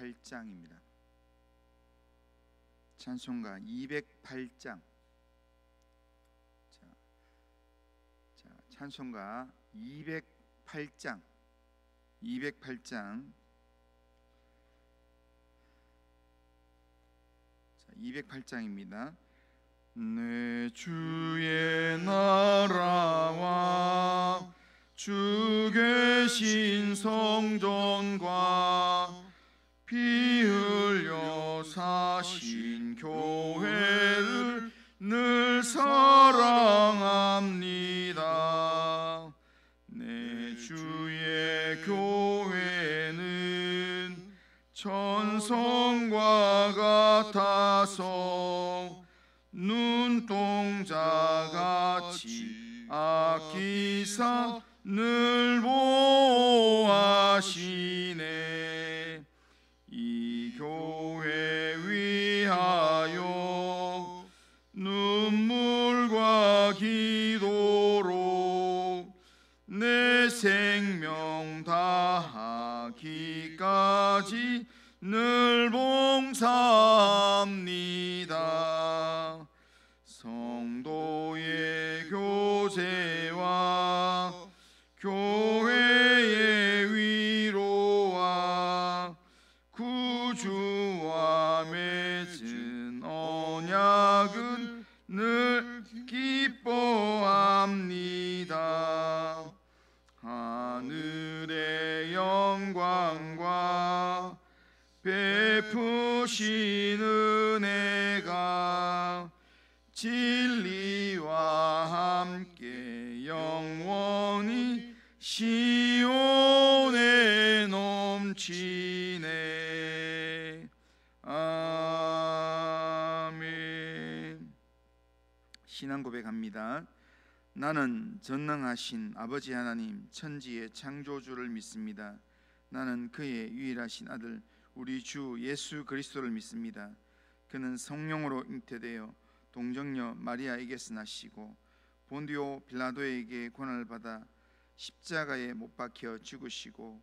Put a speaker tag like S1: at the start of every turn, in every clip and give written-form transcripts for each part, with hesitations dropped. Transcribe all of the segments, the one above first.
S1: 208장입니다. 찬송가 208장. 찬송가 208장. 208장입니다. 내 주의 나라와 주 계신 성전과 피 흘려 사신 교회를 늘 사랑합니다. 내 주의 교회는 천성과 같아서 눈동자같이 아끼사 늘 보호하시네. 이 교회 위하여 눈물과 기도로 내 생명 다하기까지 늘 봉사합니다. 성도의 교제와 교회의 위로와 구주와 맺은 언약은 늘 기뻐합니다. 하늘의 영광과 베푸신 은혜가 진리와 함께 영원히 시온에 넘치네. 아멘. 신앙 고백합니다. 나는 전능하신 아버지 하나님 천지의 창조주를 믿습니다. 나는 그의 유일하신 아들 우리 주 예수 그리스도를 믿습니다. 그는 성령으로 잉태되어 동정녀 마리아에게서 나시고 본디오 빌라도에게 고난을 받아 십자가에 못 박혀 죽으시고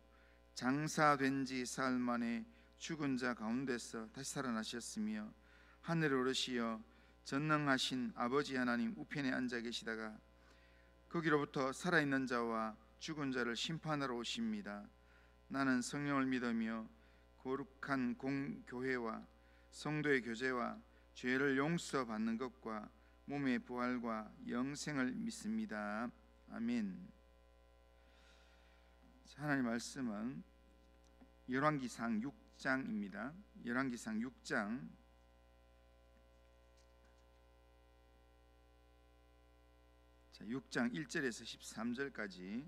S1: 장사된 지 사흘 만에 죽은 자 가운데서 다시 살아나셨으며 하늘에 오르시어 전능하신 아버지 하나님 우편에 앉아 계시다가 거기로부터 살아있는 자와 죽은 자를 심판하러 오십니다. 나는 성령을 믿으며 거룩한 공교회와 성도의 교제와 죄를 용서받는 것과 몸의 부활과 영생을 믿습니다. 아멘. 하나님의 말씀은 열왕기상 6장입니다. 열왕기상 6장 6장 1절에서 13절까지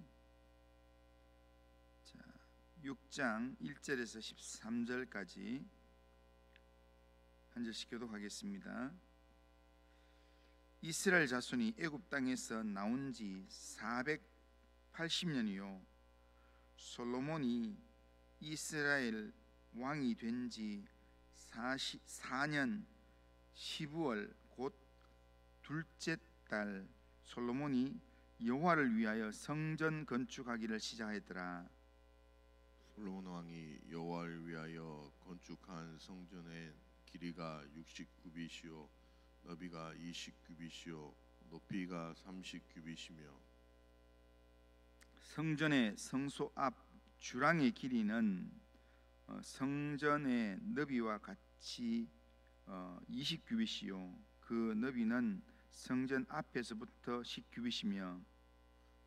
S1: 6장 1절에서 13절까지 한 절씩 교독하겠습니다. 이스라엘 자손이 애굽 땅에서 나온 지 480년이요 솔로몬이 이스라엘 왕이 된 지 44년 12월 곧 둘째 달 솔로몬이 여호와를 위하여 성전 건축하기를 시작하였더라.
S2: 솔로몬 왕이 여호와를 위하여 건축한 성전의 길이가 60규빗이요 너비가 20규빗이요 높이가 30규빗이며
S1: 성전의 성소 앞 주랑의 길이는 성전의 너비와 같이 20규빗이요 그 너비는 성전 앞에서부터 10규빗이며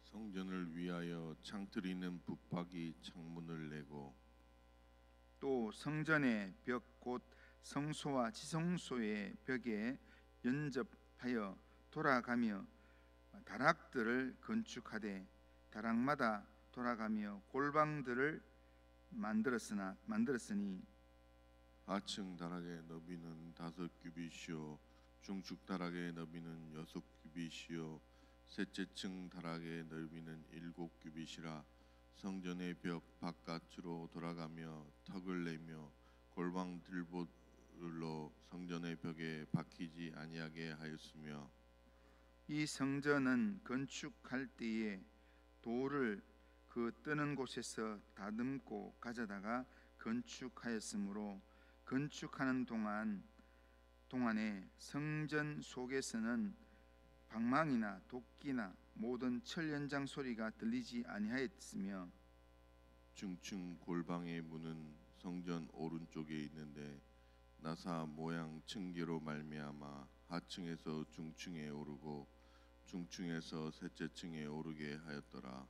S2: 성전을 위하여 창틀이는 붙박이 창문을 내고
S1: 또 성전의 벽 곧 성소와 지성소의 벽에 연접하여 돌아가며 다락들을 건축하되 다락마다 돌아가며 골방들을 만들었으니
S2: 하층 다락의 너비는 5규빗이요 중축 다락의 너비는 6규빗이요 셋째 층 다락의 넓이는 7규빗이라 성전의 벽 바깥으로 돌아가며 턱을 내며 골방 들보로 성전의 벽에 박히지 아니하게 하였으며
S1: 이 성전은 건축할 때에 돌을 그 뜨는 곳에서 다듬고 가져다가 건축하였으므로 건축하는 동안에 성전 속에서는 방망이나 도끼나 모든 철 연장 소리가 들리지 아니하였으며
S2: 중층 골방의 문은 성전 오른쪽에 있는데 나사 모양 층계로 말미암아 하층에서 중층에 오르고 중층에서 셋째 층에 오르게 하였더라.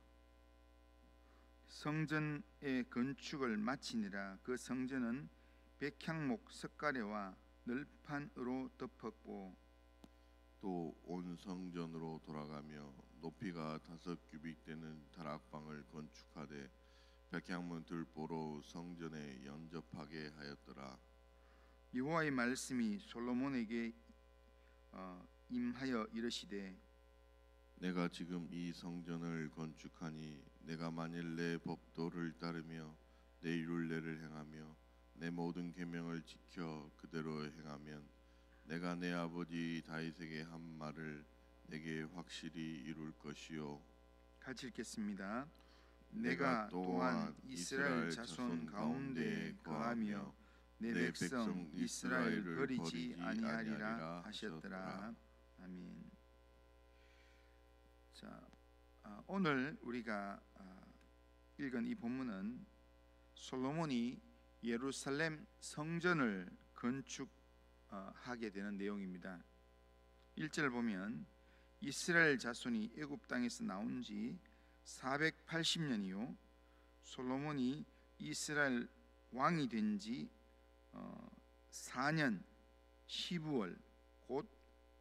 S1: 성전의 건축을 마치니라. 그 성전은 백향목 석가래와 널판으로 덮었고
S2: 또 온 성전으로 돌아가며 높이가 5규빗 되는 다락방을 건축하되 백향문 들보로 성전에 연접하게 하였더라.
S1: 여호와의 말씀이 솔로몬에게 임하여 이르시되
S2: 내가 지금 이 성전을 건축하니 내가 만일 내 법도를 따르며 내 율례를 행하며 내 모든 계명을 지켜 그대로 행하면 내가 내 아버지 다윗에게 한 말을 내게 확실히 이룰 것이요.
S1: 같이 읽겠습니다.
S2: 내가 또한 이스라엘 자손 가운데 거하며
S1: 내 백성 이스라엘을 버리지 아니하리라 하셨더라. 아멘. 자, 오늘 우리가 읽은 이 본문은 솔로몬이 예루살렘 성전을 건축하게 되는 내용입니다. 1절을 보면 이스라엘 자손이 애굽 땅에서 나온 지 480년이요 솔로몬이 이스라엘 왕이 된 지 4년 12월 곧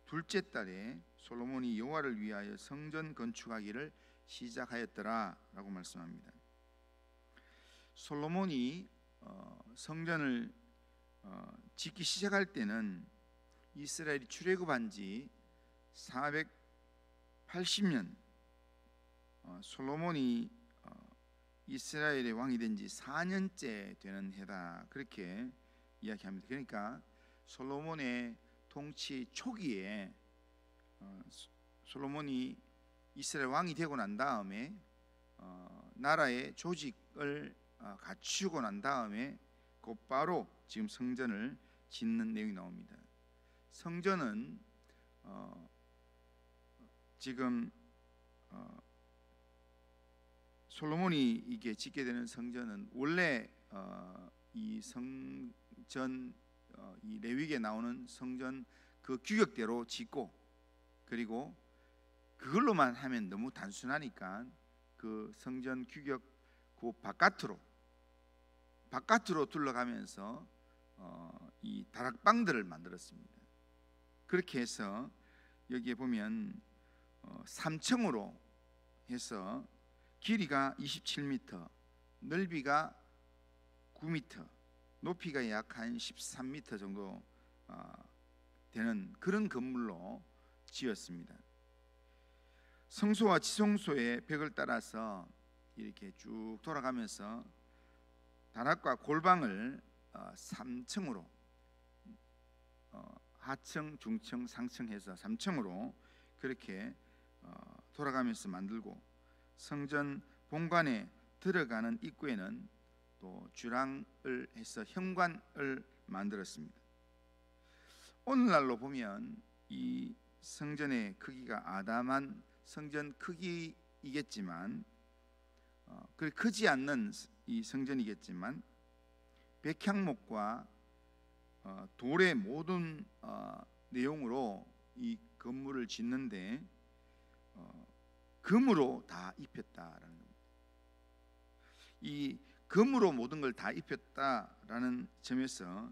S1: 둘째 달에 솔로몬이 여호와를 위하여 성전 건축하기를 시작하였더라라고 말씀합니다. 솔로몬이 성전을 짓기 시작할 때는 이스라엘이 출애굽한 지 480년 솔로몬이 이스라엘의 왕이 된 지 4년째 되는 해다 그렇게 이야기합니다. 그러니까 솔로몬의 통치 초기에 솔로몬이 이스라엘 왕이 되고 난 다음에 나라의 조직을 갖추고 난 다음에 곧바로 지금 성전을 짓는 내용이 나옵니다. 성전은 지금 솔로몬이 이게 짓게 되는 성전은 원래 이 성전 이 레위기에 나오는 성전 그 규격대로 짓고 그리고 그걸로만 하면 너무 단순하니까 그 성전 규격 그 바깥으로 둘러가면서 이 다락방들을 만들었습니다. 그렇게 해서 여기에 보면 3층으로 해서 길이가 27m, 넓이가 9m, 높이가 약 한 13m 정도 되는 그런 건물로 지었습니다. 성소와 지성소의 벽을 따라서 이렇게 쭉 돌아가면서 다락과 골방을 3층으로 하층, 중층, 상층 해서 3층으로 그렇게 돌아가면서 만들고 성전 본관에 들어가는 입구에는 또 주랑을 해서 현관을 만들었습니다. 오늘날로 보면 이 성전의 크기가 아담한 성전 크기이겠지만 그리 크지 않는 이 성전이겠지만 백향목과 돌의 모든 내용으로 이 건물을 짓는데 금으로 다 입혔다라는 겁니다. 이 금으로 모든 걸 다 입혔다라는 점에서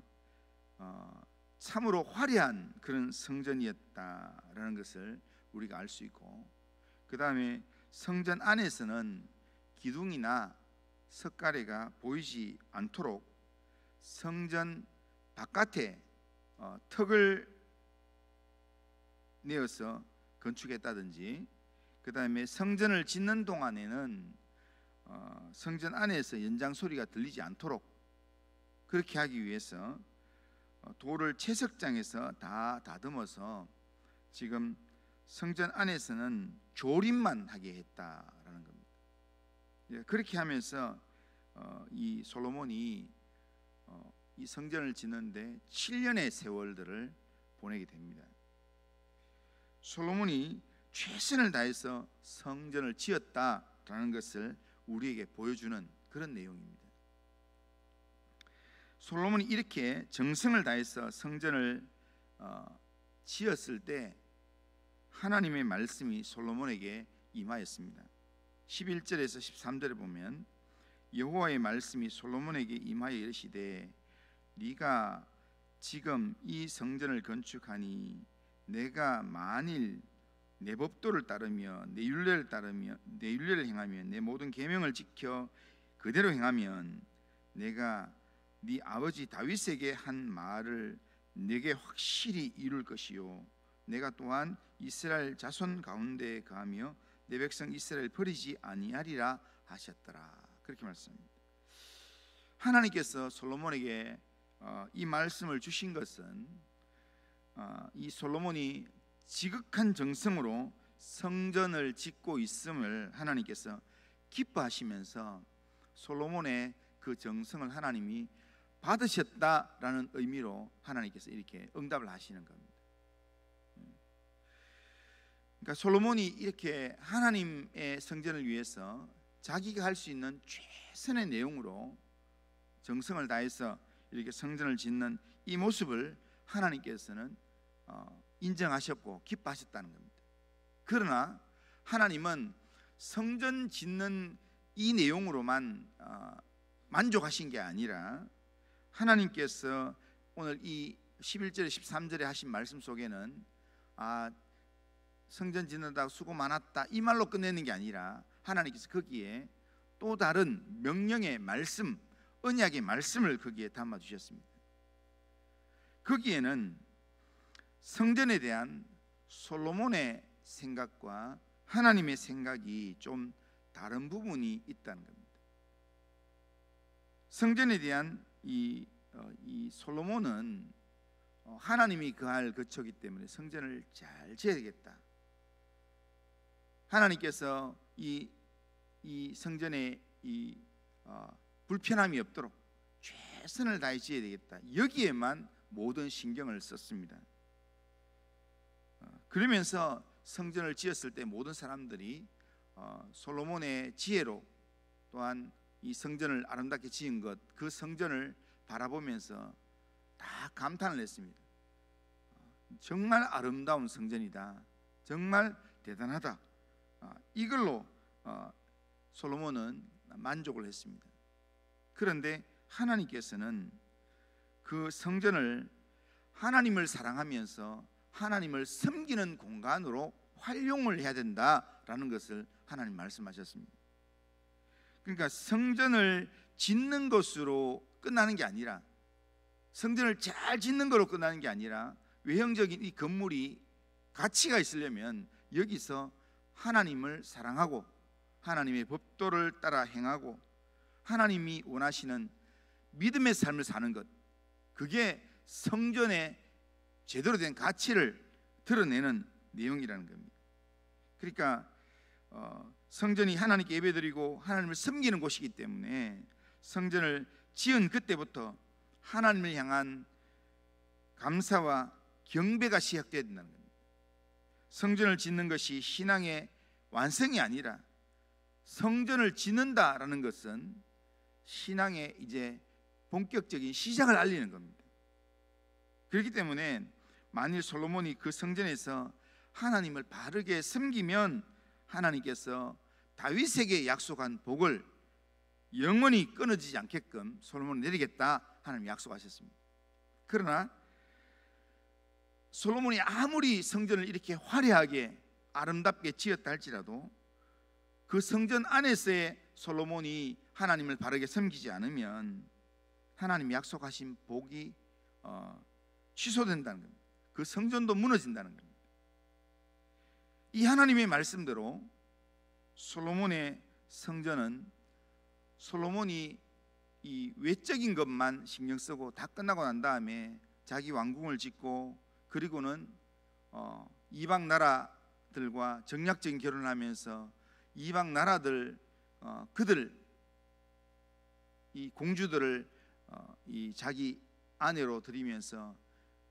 S1: 참으로 화려한 그런 성전이었다라는 것을 우리가 알 수 있고, 그 다음에 성전 안에서는 기둥이나 석가래가 보이지 않도록 성전 바깥에 턱을 내어서 건축했다든지, 그 다음에 성전을 짓는 동안에는 성전 안에서 연장 소리가 들리지 않도록 그렇게 하기 위해서 돌을 채석장에서 다 다듬어서 지금 성전 안에서는 조립만 하게 했다라는 겁니다. 그렇게 하면서 이 솔로몬이 이 성전을 짓는데 7년의 세월들을 보내게 됩니다. 솔로몬이 최선을 다해서 성전을 지었다라는 것을 우리에게 보여주는 그런 내용입니다. 솔로몬이 이렇게 정성을 다해서 성전을 지었을 때 하나님의 말씀이 솔로몬에게 임하였습니다. 11절에서 13절에 보면 여호와의 말씀이 솔로몬에게 임하여 이르시되 네가 지금 이 성전을 건축하니 내가 만일 내 법도를 따르며 내 율례를 행하며 내 모든 계명을 지켜 그대로 행하면 내가 네 아버지 다윗에게 한 말을 내게 확실히 이룰 것이요 내가 또한 이스라엘 자손 가운데 거하며 내 백성 이스라엘 버리지 아니하리라 하셨더라. 그렇게 말씀합니다. 하나님께서 솔로몬에게 이 말씀을 주신 것은 이 솔로몬이 지극한 정성으로 성전을 짓고 있음을 하나님께서 기뻐하시면서 솔로몬의 그 정성을 하나님이 받으셨다라는 의미로 하나님께서 이렇게 응답을 하시는 겁니다. 그러니까 솔로몬이 이렇게 하나님의 성전을 위해서 자기가 할 수 있는 최선의 내용으로 정성을 다해서 이렇게 성전을 짓는 이 모습을 하나님께서는 인정하셨고 기뻐하셨다는 겁니다. 그러나 하나님은 성전 짓는 이 내용으로만 만족하신 게 아니라 하나님께서 오늘 이 11절에 13절에 하신 말씀 속에는 성전 짓는다고 수고 많았다 이 말로 끝내는 게 아니라 하나님께서 거기에 또 다른 명령의 말씀, 언약의 말씀을 거기에 담아 주셨습니다. 거기에는 성전에 대한 솔로몬의 생각과 하나님의 생각이 좀 다른 부분이 있다는 겁니다. 성전에 대한 이 솔로몬은 하나님이 거할 거처이기 때문에 성전을 잘 지어야 되겠다. 하나님께서 이 성전에 불편함이 없도록 최선을 다해 지어야 되겠다. 여기에만 모든 신경을 썼습니다. 그러면서 성전을 지었을 때 모든 사람들이 솔로몬의 지혜로 또한 이 성전을 아름답게 지은 것, 그 성전을 바라보면서 다 감탄을 했습니다. 정말 아름다운 성전이다. 정말 대단하다. 이걸로 솔로몬은 만족을 했습니다. 그런데 하나님께서는 그 성전을 하나님을 사랑하면서 하나님을 섬기는 공간으로 활용을 해야 된다라는 것을 하나님 말씀하셨습니다. 그러니까 성전을 짓는 것으로 끝나는 게 아니라, 성전을 잘 짓는 것으로 끝나는 게 아니라, 외형적인 이 건물이 가치가 있으려면 여기서 하나님을 사랑하고 하나님의 법도를 따라 행하고 하나님이 원하시는 믿음의 삶을 사는 것, 그게 성전의 제대로 된 가치를 드러내는 내용이라는 겁니다. 그러니까 성전이 하나님께 예배드리고 하나님을 섬기는 곳이기 때문에 성전을 지은 그때부터 하나님을 향한 감사와 경배가 시작되어야 된다는 겁니다. 성전을 짓는 것이 신앙의 완성이 아니라 성전을 짓는다라는 것은 신앙의 이제 본격적인 시작을 알리는 겁니다. 그렇기 때문에 만일 솔로몬이 그 성전에서 하나님을 바르게 섬기면 하나님께서 다윗에게 약속한 복을 영원히 끊어지지 않게끔 솔로몬을 내리겠다 하나님 약속하셨습니다. 그러나 솔로몬이 아무리 성전을 이렇게 화려하게 아름답게 지었다 할지라도 그 성전 안에서의 솔로몬이 하나님을 바르게 섬기지 않으면 하나님이 약속하신 복이 취소된다는 겁니다. 그 성전도 무너진다는 겁니다. 이 하나님의 말씀대로 솔로몬의 성전은 솔로몬이 이 외적인 것만 신경 쓰고 다 끝나고 난 다음에 자기 왕궁을 짓고 그리고는 이방 나라들과 정략적인 결혼을 하면서 이방 나라들 그들 이 공주들을 이 자기 아내로 드리면서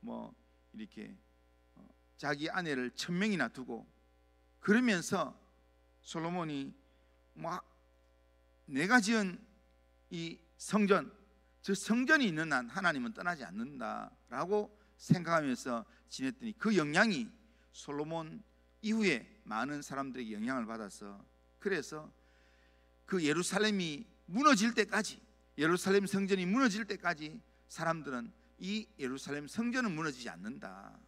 S1: 뭐 이렇게 자기 아내를 1000명이나 두고 그러면서 솔로몬이 막 내가 지은 이 성전, 저 성전이 있는 한 하나님은 떠나지 않는다라고 생각하면서 지냈더니 그 영향이 솔로몬 이후에 많은 사람들에게 영향을 받아서 그래서 그 예루살렘이 무너질 때까지, 예루살렘 성전이 무너질 때까지 사람들은 이 예루살렘 성전은 무너지지 않는다,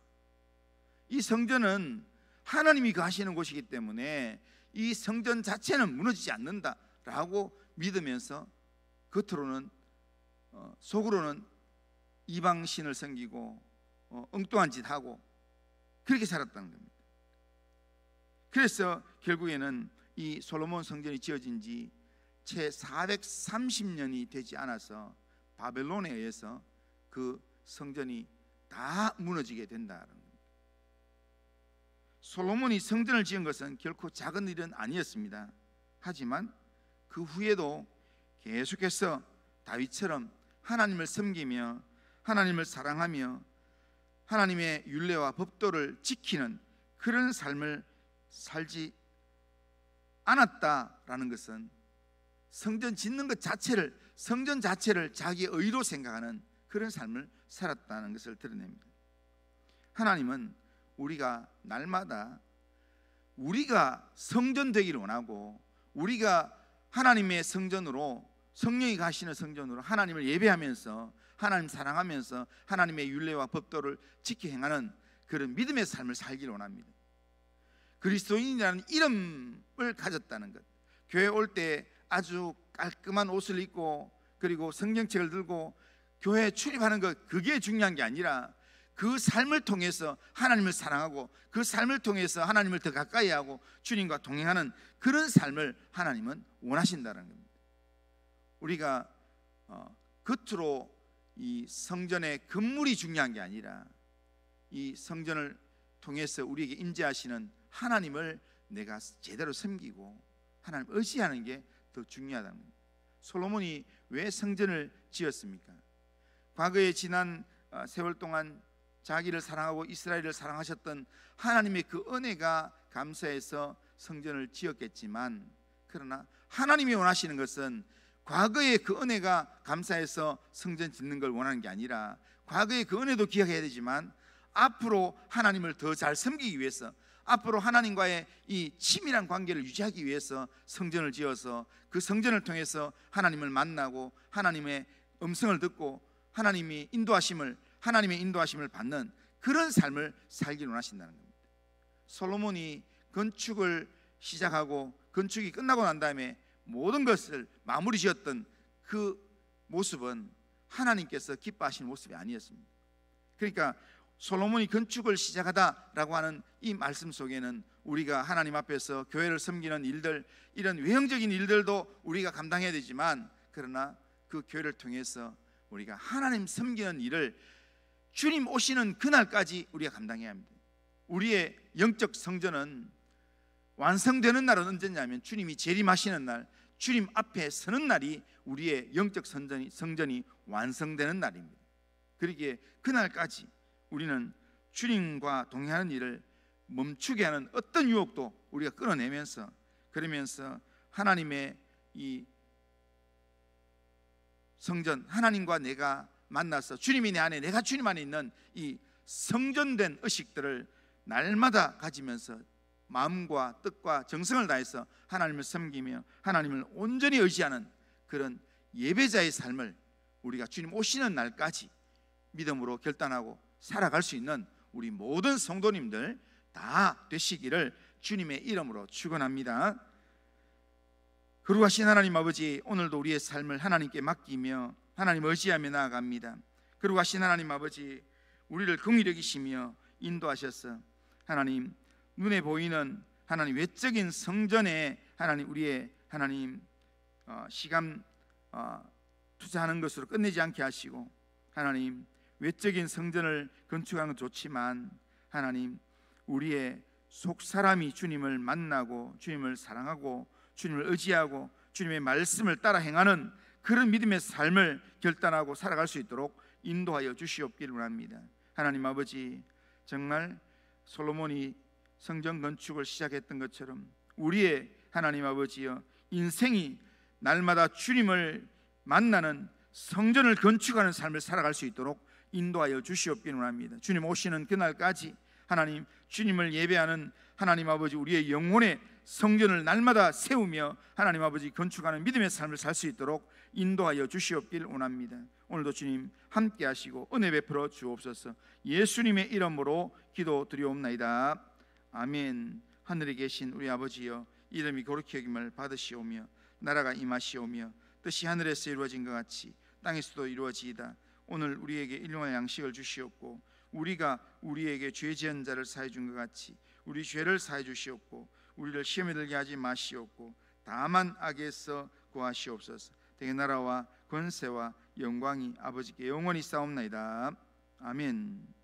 S1: 이 성전은 하나님이 거하시는 곳이기 때문에 이 성전 자체는 무너지지 않는다라고 믿으면서 겉으로는 속으로는 이방신을 섬기고 엉뚱한 짓 하고 그렇게 살았다는 겁니다. 그래서 결국에는 이 솔로몬 성전이 지어진 지 채 430년이 되지 않아서 바벨론에 의해서 그 성전이 다 무너지게 된다는 겁니다. 솔로몬이 성전을 지은 것은 결코 작은 일은 아니었습니다. 하지만 그 후에도 계속해서 다윗처럼 하나님을 섬기며 하나님을 사랑하며 하나님의 율례와 법도를 지키는 그런 삶을 살지 않았다라는 것은 성전 짓는 것 자체를, 성전 자체를 자기의 의로 생각하는 그런 삶을 살았다는 것을 드러냅니다. 하나님은 우리가 날마다 우리가 성전 되기를 원하고 우리가 하나님의 성전으로, 성령이 가시는 성전으로 하나님을 예배하면서 하나님 사랑하면서 하나님의 율례와 법도를 지켜 행하는 그런 믿음의 삶을 살기를 원합니다. 그리스도인이라는 이름을 가졌다는 것, 교회 올 때 아주 깔끔한 옷을 입고 그리고 성경책을 들고 교회에 출입하는 것, 그게 중요한 게 아니라 그 삶을 통해서 하나님을 사랑하고 그 삶을 통해서 하나님을 더 가까이 하고 주님과 동행하는 그런 삶을 하나님은 원하신다는 겁니다. 우리가 겉으로 이 성전의 건물이 중요한 게 아니라 이 성전을 통해서 우리에게 임재하시는 하나님을 내가 제대로 섬기고 하나님 의지하는 게 더 중요하다는 겁니다. 솔로몬이 왜 성전을 지었습니까? 과거에 지난 세월 동안 자기를 사랑하고 이스라엘을 사랑하셨던 하나님의 그 은혜가 감사해서 성전을 지었겠지만, 그러나 하나님이 원하시는 것은 과거의 그 은혜가 감사해서 성전 짓는 걸 원하는 게 아니라 과거의 그 은혜도 기억해야 되지만 앞으로 하나님을 더 잘 섬기기 위해서, 앞으로 하나님과의 이 친밀한 관계를 유지하기 위해서 성전을 지어서 그 성전을 통해서 하나님을 만나고 하나님의 음성을 듣고 하나님의 인도하심을 받는 그런 삶을 살기를 원하신다는 겁니다. 솔로몬이 건축을 시작하고 건축이 끝나고 난 다음에 모든 것을 마무리 지었던 그 모습은 하나님께서 기뻐하시는 모습이 아니었습니다. 그러니까 솔로몬이 건축을 시작하다라고 하는 이 말씀 속에는 우리가 하나님 앞에서 교회를 섬기는 일들, 이런 외형적인 일들도 우리가 감당해야 되지만, 그러나 그 교회를 통해서 우리가 하나님 섬기는 일을 주님 오시는 그날까지 우리가 감당해야 합니다. 우리의 영적 성전은 완성되는 날은 언제냐면 주님이 재림하시는 날, 주님 앞에 서는 날이 우리의 영적 성전이 완성되는 날입니다. 그러기에 그날까지 우리는 주님과 동행하는 일을 멈추게 하는 어떤 유혹도 우리가 끌어내면서, 그러면서 하나님의 이 성전, 하나님과 내가 만나서 주님이 내 안에, 내가 주님 안에 있는 이 성전된 의식들을 날마다 가지면서 마음과 뜻과 정성을 다해서 하나님을 섬기며 하나님을 온전히 의지하는 그런 예배자의 삶을 우리가 주님 오시는 날까지 믿음으로 결단하고 살아갈 수 있는 우리 모든 성도님들 다 되시기를 주님의 이름으로 축원합니다. 거룩하신 하나님 아버지, 오늘도 우리의 삶을 하나님께 맡기며 하나님 의지하며 나아갑니다. 거룩하신 하나님 아버지, 우리를 긍휼히 여기시며 인도하셔서 하나님 눈에 보이는 하나님 외적인 성전에 하나님 우리의 하나님 시간 투자하는 것으로 끝내지 않게 하시고, 하나님 외적인 성전을 건축하는 건 좋지만 하나님 우리의 속 사람이 주님을 만나고 주님을 사랑하고 주님을 의지하고 주님의 말씀을 따라 행하는 그런 믿음의 삶을 결단하고 살아갈 수 있도록 인도하여 주시옵기를 원합니다. 하나님 아버지, 정말 솔로몬이 성전 건축을 시작했던 것처럼 우리의 하나님 아버지여 인생이 날마다 주님을 만나는 성전을 건축하는 삶을 살아갈 수 있도록 인도하여 주시옵기를 원합니다. 주님 오시는 그날까지 하나님 주님을 예배하는 하나님 아버지 우리의 영혼의 성전을 날마다 세우며 하나님 아버지 건축하는 믿음의 삶을 살 수 있도록 인도하여 주시옵기를 원합니다. 오늘도 주님 함께 하시고 은혜 베풀어 주옵소서. 예수님의 이름으로 기도드리옵나이다. 아멘. 하늘에 계신 우리 아버지여, 이름이 거룩히 여김을 받으시오며 나라가 임하시오며 뜻이 하늘에서 이루어진 것 같이 땅에서도 이루어지이다. 오늘 우리에게 일용할 양식을 주시옵고 우리가 우리에게 죄 지은 자를 사해 준 것 같이 우리 죄를 사해 주시옵고 우리를 시험에 들게 하지 마시옵고 다만 악에서 구하시옵소서. 대개 나라와 권세와 영광이 아버지께 영원히 싸움나이다. 아멘.